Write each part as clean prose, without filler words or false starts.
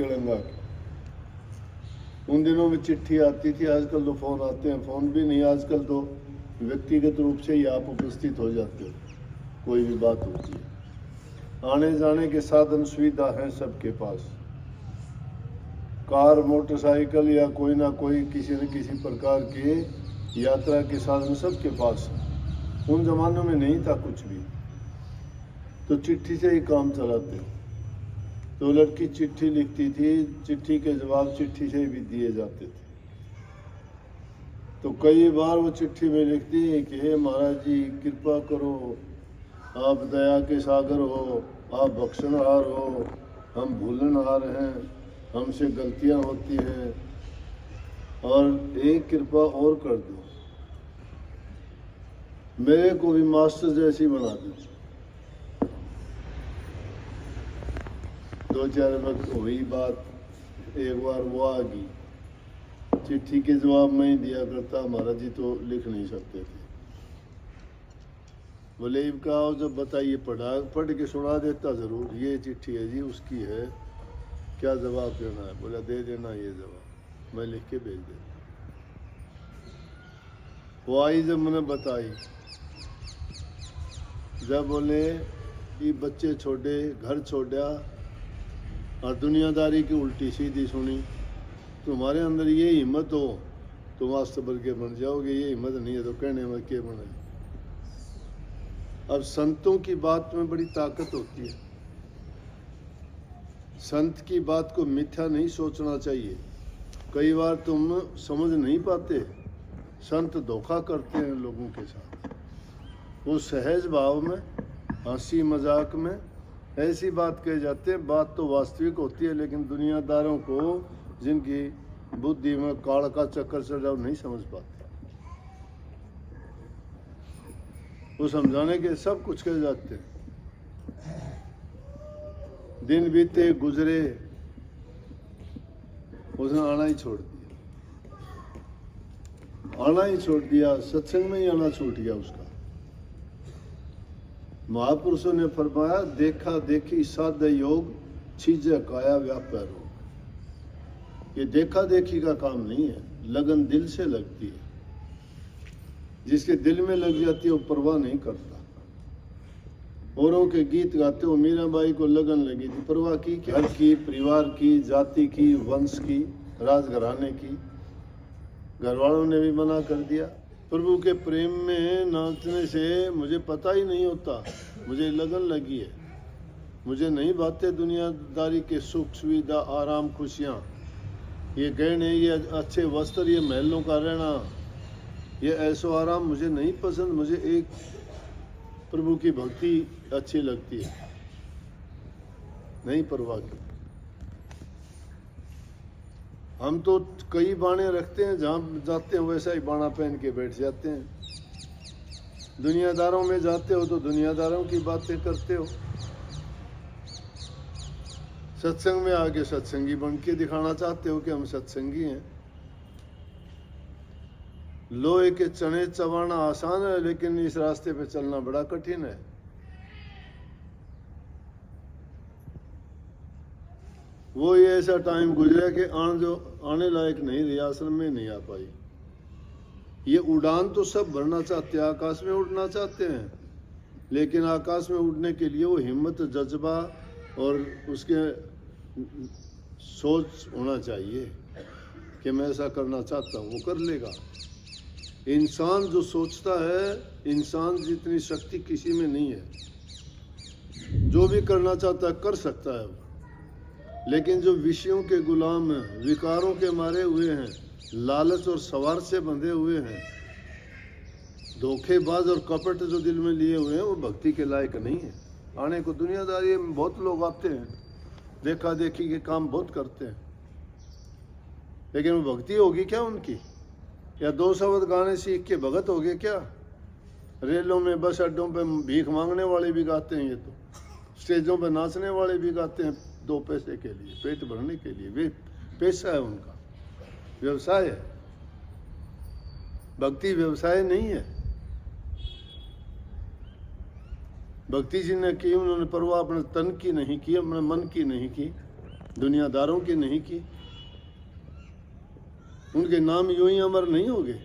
केलंगा की। उन दिनों में चिट्ठी आती थी, आजकल तो फ़ोन आते हैं। फ़ोन भी नहीं, आजकल तो व्यक्तिगत रूप से ही आप उपस्थित हो जाते हो, कोई भी बात होती है। आने जाने के साधन सुविधा हैं सबके पास, कार मोटरसाइकिल या कोई ना कोई किसी न किसी प्रकार के यात्रा के साधन सबके पास हैं। उन जमानों में नहीं था कुछ भी, तो चिट्ठी से ही काम चलाते। तो लड़की चिट्ठी लिखती थी, चिट्ठी के जवाब चिट्ठी से भी दिए जाते थे। तो कई बार वो चिट्ठी में लिखती है कि हे महाराज जी कृपा करो, आप दया के सागर हो, आप बख्शनहार हो, हम भूलनहार हैं, हमसे गलतियां होती हैं, और एक कृपा और कर दो, मेरे को भी मास्टर जैसी बना दो। दो चार वक्त हुई बात, एक बार वो आ गई, चिट्ठी के जवाब मैं ही दिया करता, महाराज जी तो लिख नहीं सकते थे। बोले इनका आओ, जब बताइए, पढ़ के सुना देता जरूर, ये चिट्ठी है जी उसकी है, क्या जवाब देना है? बोला दे देना ये जवाब, मैं लिख के भेज देता। वो आई, जब मैंने बताई, जब बोले ये बच्चे छोड़े, घर छोड़ा और दुनियादारी की उल्टी सीधी सुनी, तुम्हारे अंदर ये हिम्मत हो तो मास्टर बन के बन जाओगे, ये हिम्मत नहीं है तो कहने में क्या बने। अब संतों की बात में बड़ी ताकत होती है। संत की बात को मिथ्या नहीं सोचना चाहिए। कई बार तुम समझ नहीं पाते, संत धोखा करते हैं लोगों के साथ। वो सहज भाव में, हंसी मजाक में ऐसी बात कह जाते हैं, बात तो वास्तविक होती है, लेकिन दुनियादारों को जिनकी बुद्धि में काल का चक्कर चल रहा, नहीं समझ पाते। वो समझाने के सब कुछ कह जाते हैं। दिन बीते गुजरे, उसने आना ही छोड़ दिया, आना ही छोड़ दिया, सत्संग में ही आना छूट गया उसका। महापुरुषों ने फरमाया, देखा देखी साध्य योग, छीजे काया व्यापार हो। ये देखा देखी का काम नहीं है, लगन दिल से लगती है। जिसके दिल में लग जाती है वो परवाह नहीं करता। औरों के गीत गाते हो, मीराबाई को लगन लगी थी, परवाह की घर की, परिवार की, जाति की, वंश की, राजघराने की। घर वालों ने भी मना कर दिया। प्रभु के प्रेम में नाचने से मुझे पता ही नहीं होता, मुझे लगन लगी है। मुझे नहीं बातें दुनियादारी के सुख सुविधा, आराम, खुशियाँ, ये गहने, ये अच्छे वस्त्र, ये महलों का रहना, ये ऐसो आराम मुझे नहीं पसंद। मुझे एक प्रभु की भक्ति अच्छी लगती है, नहीं परवाह की। हम तो कई बाणे रखते हैं, जहाँ जाते हैं वैसा ही बाणा पहन के बैठ जाते हैं। दुनियादारों में जाते हो तो दुनियादारों की बातें करते हो। सत्संग में आके सत्संगी बन के दिखाना चाहते हो कि हम सत्संगी हैं। लोहे के चने चबाना आसान है, लेकिन इस रास्ते पे चलना बड़ा कठिन है। वो ये ऐसा टाइम गुजरा कि आने लायक नहीं रही, आश्रम में नहीं आ पाई। ये उड़ान तो सब भरना चाहते हैं, आकाश में उड़ना चाहते हैं, लेकिन आकाश में उड़ने के लिए वो हिम्मत, जज्बा और उसके सोच होना चाहिए कि मैं ऐसा करना चाहता हूँ, वो कर लेगा। इंसान जो सोचता है, इंसान जितनी शक्ति किसी में नहीं है। जो भी करना चाहता है कर सकता है, लेकिन जो विषयों के गुलाम हैं, विकारों के मारे हुए हैं, लालच और सवार से बंधे हुए हैं, धोखेबाज और कपट जो दिल में लिए हुए हैं, वो भक्ति के लायक नहीं है। आने को दुनियादारी में बहुत लोग आते हैं, देखा देखी के काम बहुत करते हैं, लेकिन वो भक्ति होगी क्या उनकी? या 2 शब्द गाने सीख के भगत हो गए क्या? रेलों में, बस अड्डों पे भीख मांगने वाले भी गाते हैं, ये तो स्टेजों पे नाचने वाले भी गाते हैं 2 पैसे के लिए, पेट भरने के लिए। वे पेशा है उनका, व्यवसाय है। भक्ति व्यवसाय नहीं है। भक्ति जिन्हें की, उन्होंने परवाह अपने तन की नहीं की, अपने मन की नहीं की, दुनियादारों की नहीं की। उनके नाम यूं ही अमर नहीं हो गए।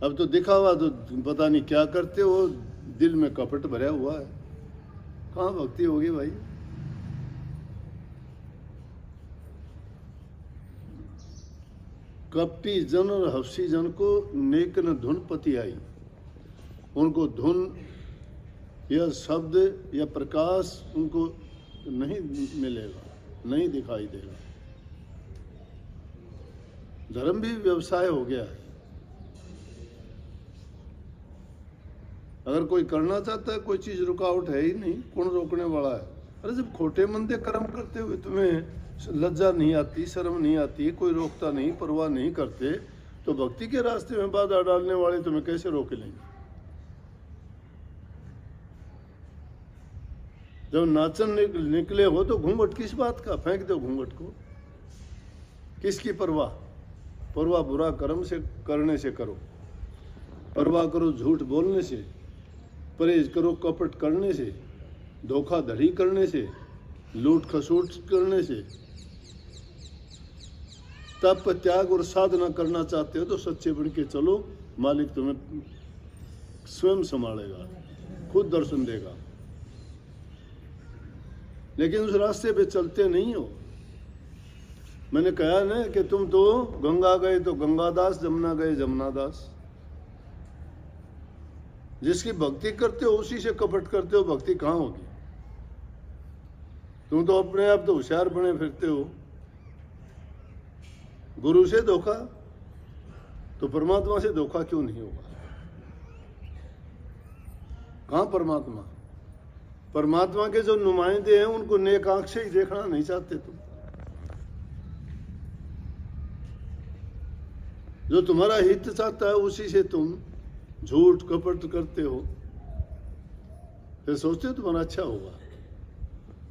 अब तो दिखावा तो पता नहीं क्या करते हो, दिल में कपट भरा हुआ है। कहाँ भक्ति होगी भाई? कपटी जन और हफ्सी जन को नेक न धुन पति आई। उनको धुन या शब्द या प्रकाश उनको नहीं मिलेगा, नहीं दिखाई देगा। धर्म भी व्यवसाय हो गया है। अगर कोई करना चाहता है, कोई चीज रुकावट है ही नहीं, कौन रोकने वाला है? अरे जब खोटे मंदे कर्म करते हुए तुम्हें लज्जा नहीं आती, शर्म नहीं आती, कोई रोकता नहीं, परवाह नहीं करते, तो भक्ति के रास्ते में बाधा डालने वाले तुम्हें कैसे रोक लेंगे? जब नाचन निकले हो तो घूंघट किस बात का? फेंक दो घूंघट को। किसकी परवाह? परवाह बुरा कर्म से करने से करो, परवाह करो झूठ बोलने से, परहेज करो कपट करने से, धोखाधड़ी करने से, लूट खसूट करने से। तप त्याग और साधना करना चाहते हो तो सच्चे बन के चलो, मालिक तुम्हें स्वयं संभालेगा, खुद दर्शन देगा। लेकिन उस रास्ते पे चलते नहीं हो। मैंने कहा ना कि तुम तो गंगा गए तो गंगादास, जमुना गए जमुनादास। जिसकी भक्ति करते हो उसी से कपट करते हो, भक्ति कहाँ होगी? तुम तो अपने आप तो होशियार बने फिरते हो। गुरु से धोखा तो परमात्मा से धोखा क्यों नहीं होगा? कहाँ परमात्मा? परमात्मा के जो नुमाइंदे हैं उनको नेक आंख से ही देखना नहीं चाहते तुम। जो तुम्हारा हित चाहता है उसी से तुम झूठ कपट करते हो, फिर सोचते हो तुम्हारा अच्छा होगा।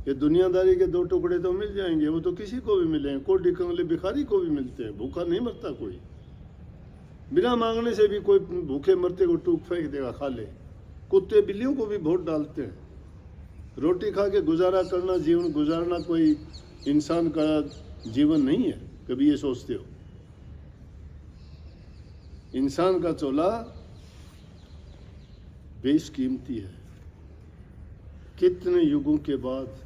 ये दुनियादारी के दो टुकड़े तो मिल जाएंगे, वो तो किसी को भी मिलेंगे, कोडी कंगले भिखारी को भी मिलते हैं। भूखा नहीं मरता कोई, बिना मांगने से भी कोई भूखे मरते को टूक फेंक देगा, खा ले। कुत्ते बिल्लियों को भी वोट डालते हैं। रोटी खा के गुजारा करना, जीवन गुजारना कोई इंसान का जीवन नहीं है। कभी ये सोचते हो? इंसान का चोला बेशकीमती है। कितने युगों के बाद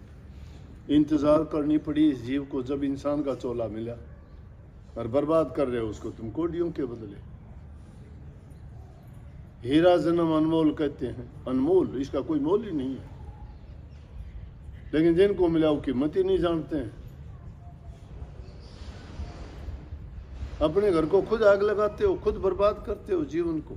इंतजार करनी पड़ी इस जीव को, जब इंसान का चोला मिला, और बर्बाद कर रहे हो उसको तुम कोडियों के बदले। हीरा जन्म अनमोल कहते हैं, अनमोल, इसका कोई मोल ही नहीं है। लेकिन जिनको मिला वो कीमत ही नहीं जानते हैं। अपने घर को खुद आग लगाते हो, खुद बर्बाद करते हो जीवन को।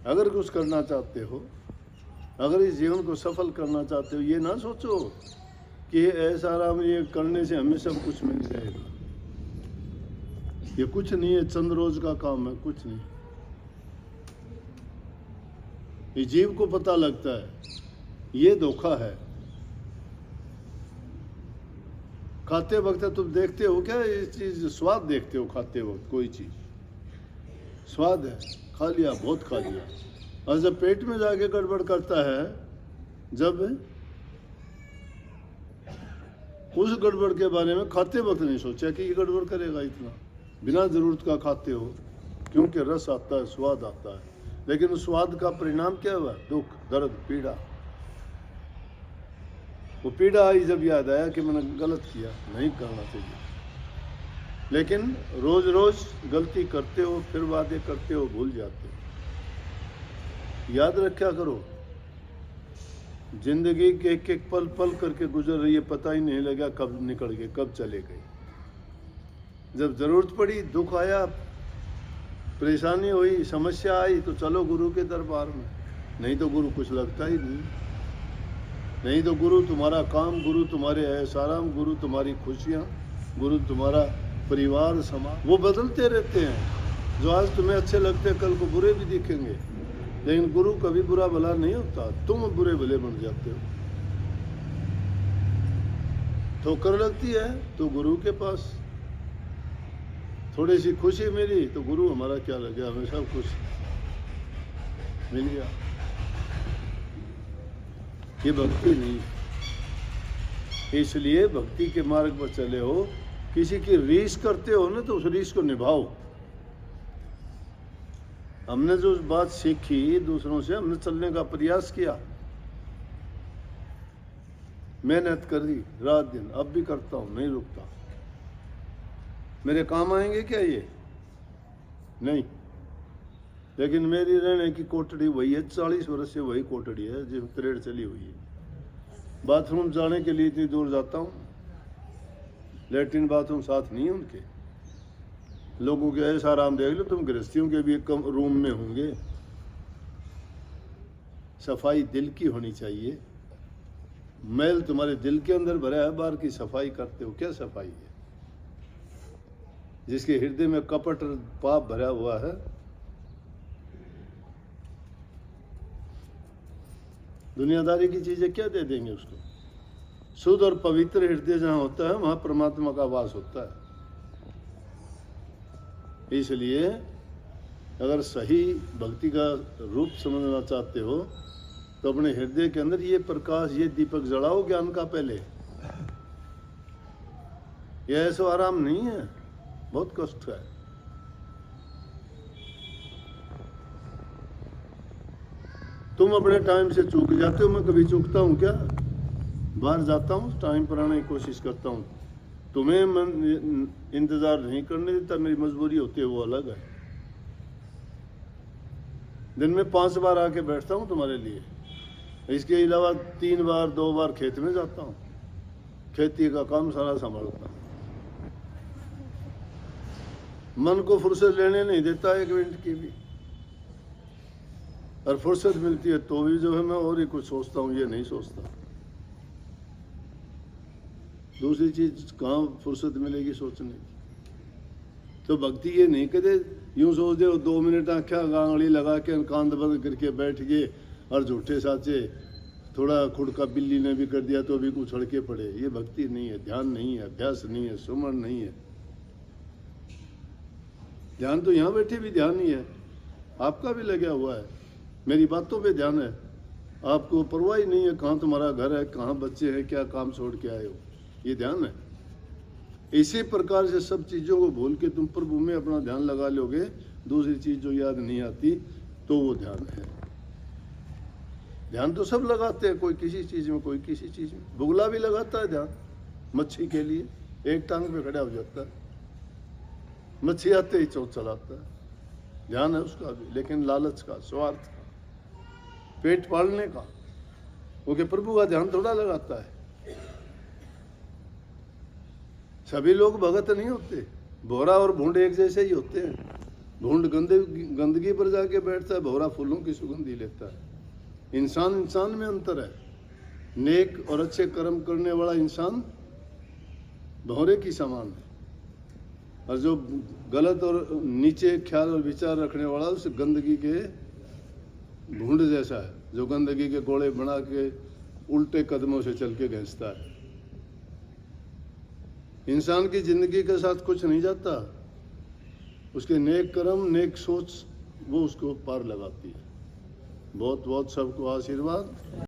अगर कुछ करना चाहते हो, अगर इस जीवन को सफल करना चाहते हो, ये ना सोचो कि ऐसा आराम ये करने से हमें सब कुछ मिल जाएगा। ये कुछ नहीं है, चंद रोज का काम है, कुछ नहीं। ये जीव को पता लगता है ये धोखा है। खाते वक्त तुम देखते हो क्या ये चीज? स्वाद देखते हो खाते वक्त? कोई चीज स्वाद है, खा लिया, बहुत खा लिया, और जब पेट में जाके गड़बड़ करता है, जब उस गड़बड़ के बारे में खाते वक्त नहीं सोचा कि ये गड़बड़ करेगा इतना। बिना जरूरत का खाते हो, क्योंकि रस आता है, स्वाद आता है। लेकिन उस स्वाद का परिणाम क्या हुआ? दुख, दर्द, पीड़ा। वो पीड़ा आई जब याद आया कि मैंने गलत किया, नहीं करना चाहिए। लेकिन रोज रोज गलती करते हो, फिर वादे करते हो, भूल जाते हो। याद रखा करो, जिंदगी के एक एक पल पल करके गुजर रही है, पता ही नहीं लगा कब निकल गए, कब चले गए। जब जरूरत पड़ी, दुख आया, परेशानी हुई, समस्या आई, तो चलो गुरु के दरबार में। नहीं तो गुरु कुछ लगता ही नहीं। नहीं तो गुरु तुम्हारा काम, गुरु तुम्हारे ऐश आराम, गुरु तुम्हारी खुशियाँ, गुरु तुम्हारा परिवार, समाज, वो बदलते रहते हैं। जो आज तुम्हें अच्छे लगते हैं कल को बुरे भी दिखेंगे। लेकिन गुरु कभी बुरा भला नहीं होता, तुम बुरे भले बन जाते हो। ठोकर लगती है तो गुरु के पास, थोड़ी सी खुशी मिली तो गुरु हमारा क्या लगे, हमें सब कुछ। मिल गया। ये भक्ति नहीं। इसलिए भक्ति के मार्ग पर चले हो, किसी की रीस करते हो ना तो उस रीस को निभाओ। हमने जो बात सीखी दूसरों से, हमने चलने का प्रयास किया, मेहनत करी रात दिन, अब भी करता हूं, नहीं रुकता। मेरे काम आएंगे क्या ये? नहीं। लेकिन मेरी रहने की कोठड़ी वही है, 40 वर्ष से वही कोठड़ी है जो परेड चली हुई है। बाथरूम जाने के लिए इतनी दूर जाता हूँ, लेटरिन बाथरूम साथ नहीं है उनके। लोगों के ऐसा आराम देख लो, तुम गृहस्थियों के भी एक कम रूम में होंगे। सफाई दिल की होनी चाहिए। मैल तुम्हारे दिल के अंदर भरा है, बाहर की सफाई करते हो, क्या सफाई है? जिसके हृदय में कपट पाप भरा हुआ है, दुनियादारी की चीजें क्या दे देंगे उसको? शुद्ध और पवित्र हृदय जहां होता है वहां परमात्मा का वास होता है। इसलिए अगर सही भक्ति का रूप समझना चाहते हो तो अपने हृदय के अंदर ये प्रकाश, ये दीपक जलाओ ज्ञान का। पहले ये ऐसा आराम नहीं है, बहुत कष्ट है। तुम अपने टाइम से चूक जाते हो, मैं कभी चूकता हूं क्या? बाहर जाता हूं, टाइम पर आने की कोशिश करता हूं। तुम्हें मन इंतजार नहीं करने देता, मेरी मजबूरी होती है, वो अलग है। दिन में 5 बार आके बैठता हूं तुम्हारे लिए। इसके अलावा 3 बार 2 बार खेत में जाता हूं, खेती का काम सारा संभालता हूं। मन को फुर्सत लेने नहीं देता 1 मिनट की भी। और फुर्सत मिलती है तो भी जो है मैं और ही कुछ सोचता हूँ, ये नहीं सोचता। दूसरी चीज कहाँ फुर्सत मिलेगी सोचने की? तो भक्ति ये नहीं कहते यूं सोच दे 2 मिनट आँखें आंगली लगा के कांद बंद करके बैठ गए और झूठे साचे, थोड़ा खुड़का बिल्ली ने भी कर दिया तो भी उछड़ के पड़े। ये भक्ति नहीं है, ध्यान नहीं है, अभ्यास नहीं है, सुमन नहीं है। ध्यान तो यहाँ बैठे भी ध्यान ही है, आपका भी लगा हुआ है, मेरी बातों पे ध्यान है। आपको परवाह ही नहीं है कहाँ तुम्हारा घर है, कहाँ बच्चे हैं, क्या काम छोड़ के आए हो, ये ध्यान है। इसी प्रकार से सब चीज़ों को भूल के तुम प्रभु में अपना ध्यान लगा लोगे, दूसरी चीज जो याद नहीं आती तो वो ध्यान है। ध्यान तो सब लगाते हैं, कोई किसी चीज में, कोई किसी चीज में। बुगला भी लगाता है ध्यान मच्छी के लिए, एक टांग पे खड़ा हो जाता है, मच्छी आते ही चोट चलाता है। ध्यान है उसका भी, लेकिन लालच का, स्वार्थ का, पेट पालने का। वो के प्रभु का ध्यान थोड़ा लगाता है। सभी लोग भगत नहीं होते, भोरा और भूंड एक जैसे ही होते हैं। भूंड गंदगी पर जाके बैठता है, भोरा फूलों की सुगंधी लेता है। इंसान इंसान में अंतर है। नेक और अच्छे कर्म करने वाला इंसान भौरे की समान है, और जो गलत और नीचे ख्याल और विचार रखने वाला उस गंदगी के भूंड जैसा है, जो गंदगी के गोले बना के उल्टे कदमों से चल के घिसता है। इंसान की जिंदगी के साथ कुछ नहीं जाता, उसके नेक कर्म, नेक सोच वो उसको पार लगाती है। बहुत बहुत सबको आशीर्वाद।